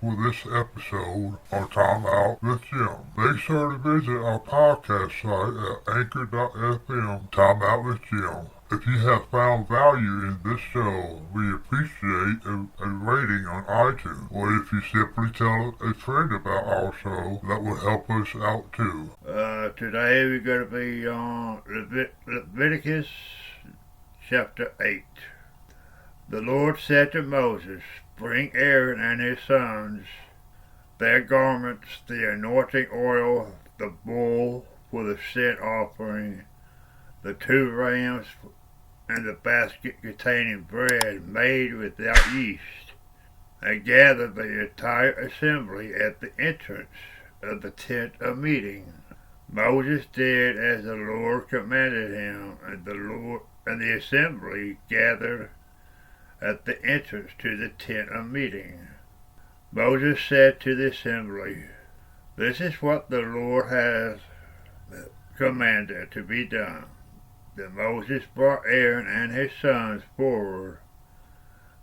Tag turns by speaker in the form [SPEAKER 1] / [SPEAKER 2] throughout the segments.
[SPEAKER 1] for this episode of Time Out with Jim. Make sure to visit our podcast site at anchor.fm Time Out with Jim. If you have found value in this show, we appreciate a rating on iTunes. Or if you simply tell a friend about our show, that will help us out too.
[SPEAKER 2] Today we're going to be on Leviticus Chapter 8. The Lord said to Moses, "Bring Aaron and his sons, their garments, the anointing oil, the bull for the sin offering, the 2 rams, and the basket containing bread made without yeast, and gather the entire assembly at the entrance of the tent of meeting." Moses did as the Lord commanded him, and the assembly gathered at the entrance to the tent of meeting. Moses said to the assembly, "This is what the Lord has commanded to be done." Then Moses brought Aaron and his sons forward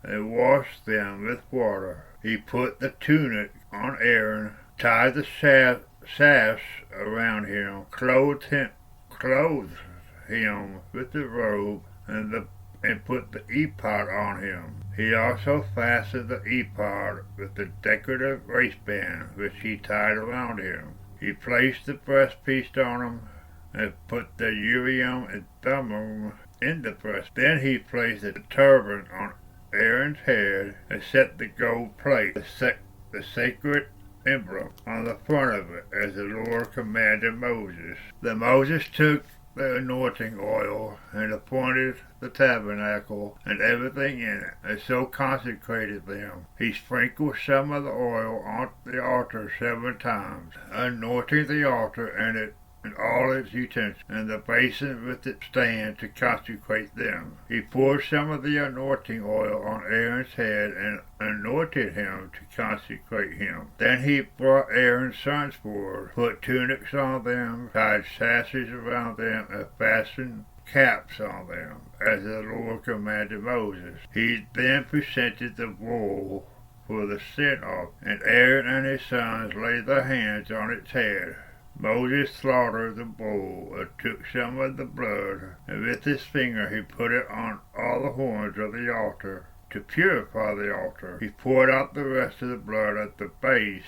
[SPEAKER 2] and washed them with water. He put the tunic on Aaron, tied the shafts around him, clothed him with the robe, and put the ephod on him. He also fastened the ephod with the decorative waistband which he tied around him. He placed the breastpiece on him and put the Urim and Thummim in the breast. Then he placed the turban on Aaron's head and set the gold plate, the sacred emblem, on the front of it, as the Lord commanded Moses. Then Moses took the anointing oil and appointed the tabernacle and everything in it, and so consecrated them. He sprinkled some of the oil on the altar 7 times, anointing the altar and all its utensils, and the basin with its stand to consecrate them. He poured some of the anointing oil on Aaron's head and anointed him to consecrate him. Then he brought Aaron's sons forward, put tunics on them, tied sashes around them, and fastened caps on them, as the Lord commanded Moses. He then presented the bull for the sin offering, and Aaron and his sons laid their hands on its head. Moses slaughtered the bull and took some of the blood, and with his finger he put it on all the horns of the altar to purify the altar. He poured out the rest of the blood at the base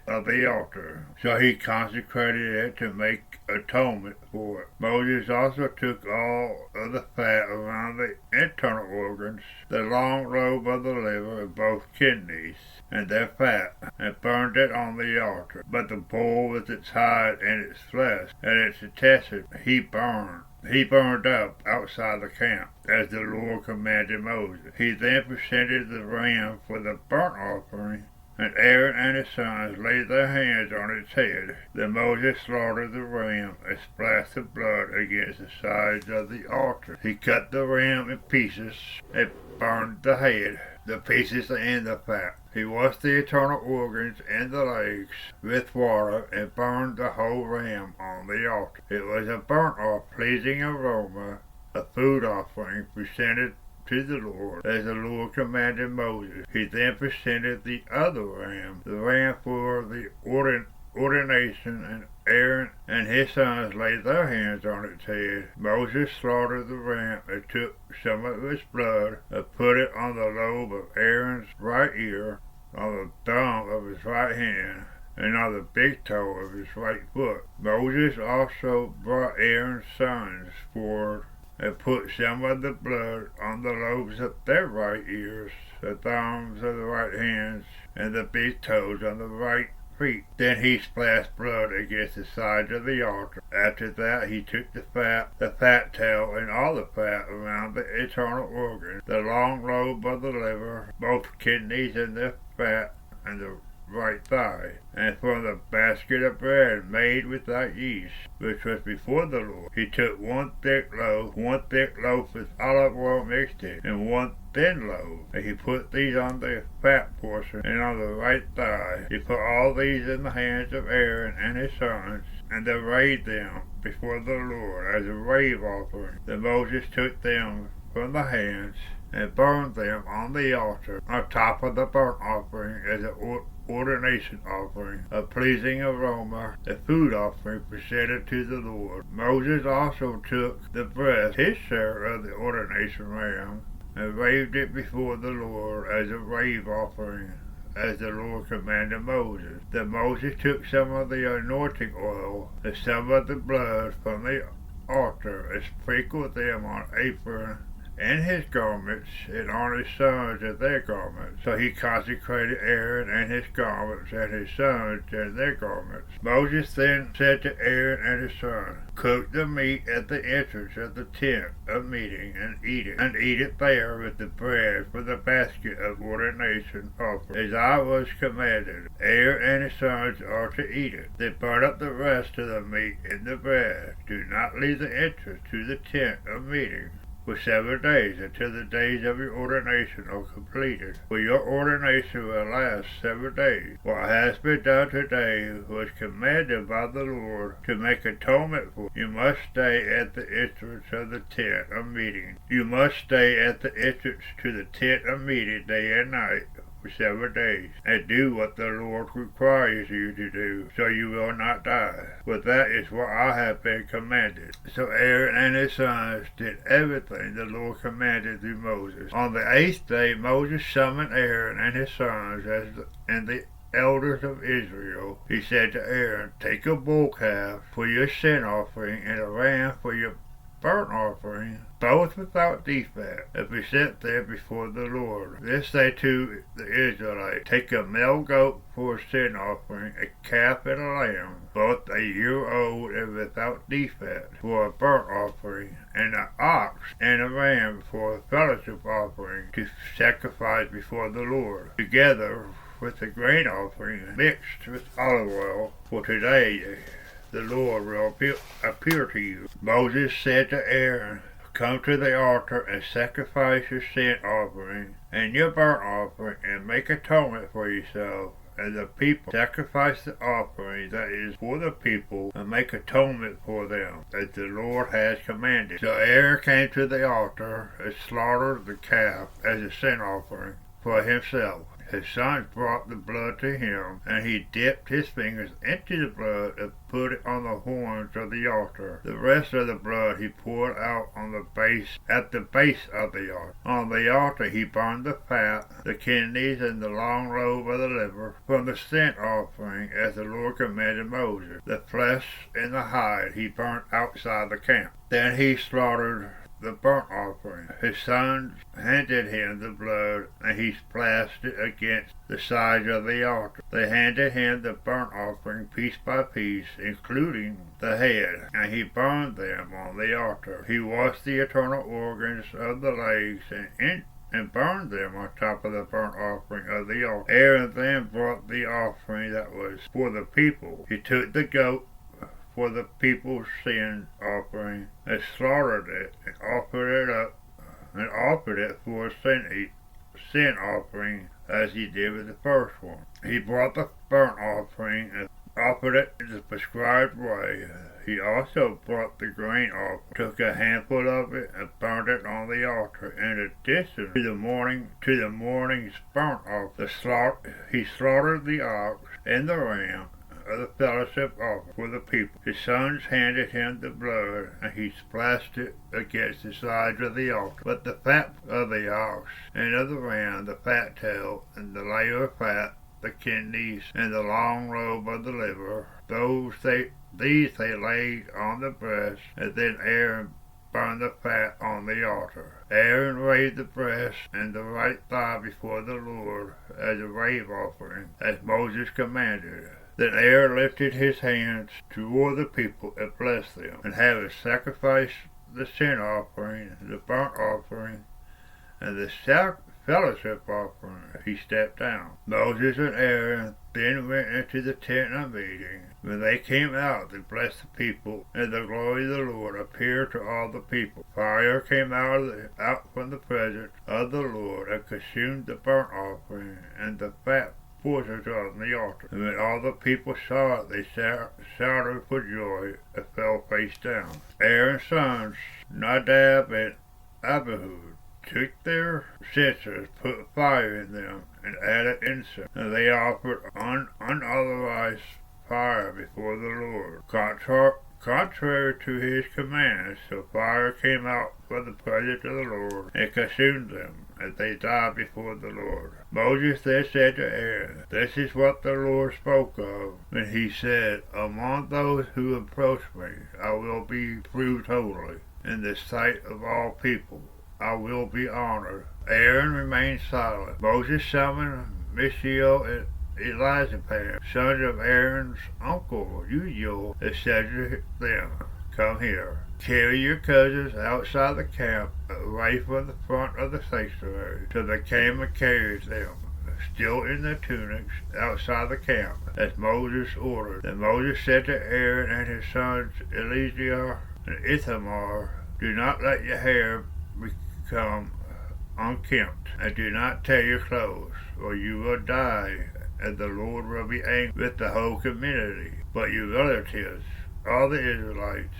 [SPEAKER 2] of the altar. So he consecrated it to make atonement for it. Moses also took all of the fat around the internal organs, the long lobe of the liver, and both kidneys, and their fat, and burned it on the altar. But the bull with its hide and its flesh and its intestines he burned up outside the camp, as the Lord commanded Moses. He then presented the ram for the burnt offering, and Aaron and his sons laid their hands on its head. Then Moses slaughtered the ram and splashed the blood against the sides of the altar. He cut the ram in pieces and burned the head, the pieces and the fat. He washed the internal organs and the legs with water and burned the whole ram on the altar. It was a burnt pleasing aroma, a food offering presented to the Lord, as the Lord commanded Moses. He then presented the other ram, the ram for the ordination, and Aaron and his sons laid their hands on its head. Moses slaughtered the ram and took some of its blood and put it on the lobe of Aaron's right ear, on the thumb of his right hand, and on the big toe of his right foot. Moses also brought Aaron's sons forward and put some of the blood on the lobes of their right ears, the thumbs of the right hands, and the big toes on the right feet. Then he splashed blood against the sides of the altar. After that he took the fat tail, and all the fat around the internal organs, the long lobe of the liver, both kidneys and the fat, and the right thigh, and from the basket of bread made without yeast, which was before the Lord. He took one thick loaf with olive oil mixed in, and one thin loaf, and he put these on the fat portion and on the right thigh. He put all these in the hands of Aaron and his sons, and they laid them before the Lord as a wave offering. Then Moses took them from the hands and burned them on the altar on top of the burnt offering as an ordination offering, a pleasing aroma, a food offering presented to the Lord. Moses also took the breast, his share of the ordination ram, and waved it before the Lord as a wave offering, as the Lord commanded Moses. Then Moses took some of the anointing oil and some of the blood from the altar and sprinkled them on Aaron and his garments, and on his sons and their garments. So he consecrated Aaron and his garments, and his sons and their garments. Moses then said to Aaron and his sons, "Cook the meat at the entrance of the tent of meeting, and eat it there with the bread from the basket of ordination offering, as I was commanded. Aaron and his sons are to eat it. Then burn up the rest of the meat in the bread. Do not leave the entrance to the tent of meeting for 7 days, until the days of your ordination are completed. For your ordination will last 7 days. What has been done today was commanded by the Lord to make atonement for. You must stay at the entrance of the tent of meeting. You must stay at the entrance to the tent of meeting day and night for 7 days, and do what the Lord requires you to do, so you will not die. For that is what I have been commanded." So Aaron and his sons did everything the Lord commanded through Moses. On the 8th day Moses summoned Aaron and his sons and the elders of Israel. He said to Aaron, "Take a bull calf for your sin offering and a ram for your burnt offering, both without defect, and present them before the Lord. Then say to the Israelites, take a male goat for a sin offering, a calf and a lamb, both a year old and without defect, for a burnt offering, and an ox and a ram for a fellowship offering to sacrifice before the Lord, together with the grain offering mixed with olive oil. For today the Lord will appear to you." Moses said to Aaron, "Come to the altar and sacrifice your sin offering and your burnt offering, and make atonement for yourself and the people. Sacrifice the offering that is for the people, and make atonement for them, as the Lord has commanded." So Aaron came to the altar and slaughtered the calf as a sin offering for himself. His sons brought the blood to him, and he dipped his fingers into the blood and put it on the horns of the altar. The rest of the blood he poured out at the base of the altar. On the altar he burned the fat, the kidneys, and the long lobe of the liver from the sin offering, as the Lord commanded Moses. The flesh and the hide he burnt outside the camp. Then he slaughtered the burnt offering. His sons handed him the blood, and he splashed it against the sides of the altar. They handed him the burnt offering piece by piece, including the head, and he burned them on the altar. He washed the internal organs of the legs and burned them on top of the burnt offering of the altar. Aaron then brought the offering that was for the people. He took the goat for the people's sin offering, and slaughtered it, and offered it for a sin offering, as he did with the first one. He brought the burnt offering and offered it in the prescribed way. He also brought the grain offering, took a handful of it, and burned it on the altar. In addition to the morning's burnt offering, he slaughtered the ox and the ram of the fellowship offering for the people. His sons handed him the blood, and he splashed it against the sides of the altar. But the fat of the ox and of the ram, the fat tail, and the layer of fat, the kidneys, and the long lobe of the liver, these they laid on the breast, and then Aaron burned the fat on the altar. Aaron waved the breast and the right thigh before the Lord as a wave offering, as Moses commanded. Then Aaron lifted his hands toward the people and blessed them, and having sacrificed the sin offering, the burnt offering, and the fellowship offering, he stepped down. Moses and Aaron then went into the tent of meeting. When they came out, they blessed the people, and the glory of the Lord appeared to all the people. Fire came out from the presence of the Lord and consumed the burnt offering and the fat portions on the altar. And when all the people saw it, they shouted for joy and fell face down. Aaron's sons, Nadab and Abihu, took their censers, put fire in them, and added incense. And they offered unauthorized fire before the Lord, contrary to his commands. So fire came out from the presence of the Lord and consumed them, as they died before the Lord. Moses then said to Aaron, "This is what the Lord spoke of when he said, Among those who approach me, I will be proved holy. In the sight of all people, I will be honored." Aaron remained silent. Moses summoned Mishael and Elizaphan, sons of Aaron's uncle Uziel, and said to them, "Come here. Carry your cousins outside the camp, away from the front of the sanctuary." So they came and carried them, still in their tunics, outside the camp, as Moses ordered. Then Moses said to Aaron and his sons Eleazar and Ithamar, "Do not let your hair become unkempt, and do not tear your clothes, or you will die, and the Lord will be angry with the whole community. But your relatives, all the Israelites,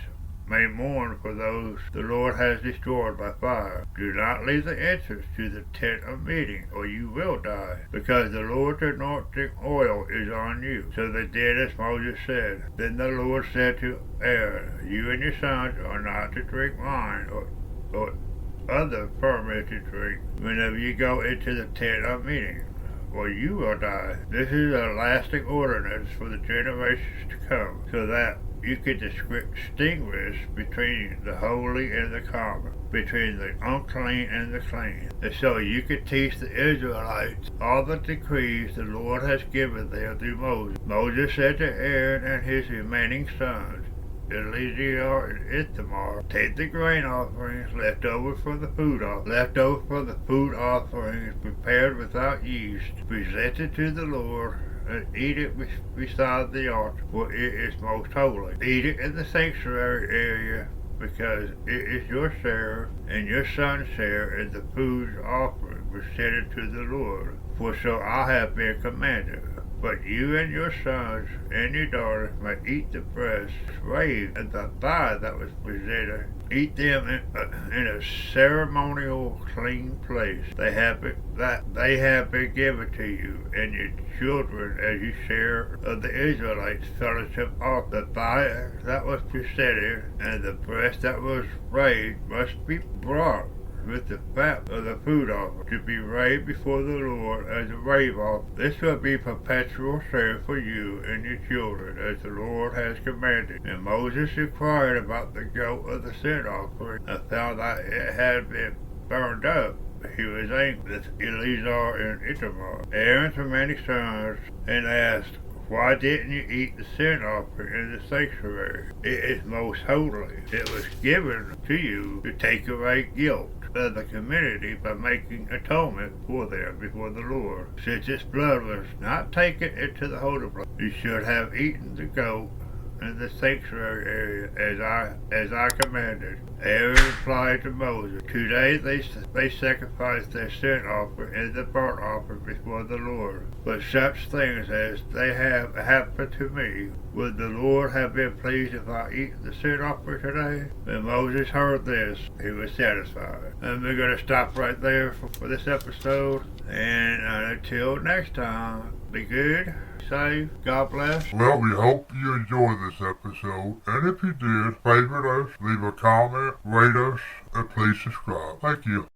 [SPEAKER 2] may mourn for those the Lord has destroyed by fire. Do not leave the entrance to the tent of meeting, or you will die, because the Lord's anointing oil is on you." So they did as Moses said. Then the Lord said to Aaron, "You and your sons are not to drink wine or other fermented drink whenever you go into the tent of meeting, or you will die. This is a lasting ordinance for the generations to come, so that you can distinguish between the holy and the common, between the unclean and the clean. And so you can teach the Israelites all the decrees the Lord has given them through Moses." Moses said to Aaron and his remaining sons, Eleazar and Ithamar, "Take the grain offerings left over from the food offerings prepared without yeast, presented to the Lord, and eat it beside the altar, for it is most holy. Eat it in the sanctuary area, because it is your share and your son's share in the food offering presented to the Lord. For so I have been commanded. But you and your sons and your daughters may eat the breast, slave, and the thigh that was presented. Eat them in a ceremonial clean place. They have been given to you and your children as your share of the Israelites' fellowship off. The thigh that was presented and the breast that was raised must be brought with the fat of the food offering, to be laid before the Lord as a wave offering. This will be perpetual share for you and your children, as the Lord has commanded." And Moses inquired about the goat of the sin offering, and found that it had been burned up. He was angry with Eleazar and Ithamar, Aaron's remaining sons, and asked, "Why didn't you eat the sin offering in the sanctuary? It is most holy. It was given to you to take away guilt of the community by making atonement for them before the Lord. Since its blood was not taken into the holy place, you should have eaten the goat in the sanctuary area as I commanded." Aaron replied to Moses, "Today they sacrificed their sin offering and the burnt offering before the Lord. But such things as they have happened to me, would the Lord have been pleased if I eat the sin offering today?" When Moses heard this, he was satisfied. And we're going to stop right there for this episode. And until next time, be good, safe, God bless.
[SPEAKER 1] Well, we hope you enjoyed this episode, and if you did, favorite us, leave a comment, rate us, and please subscribe. Thank you.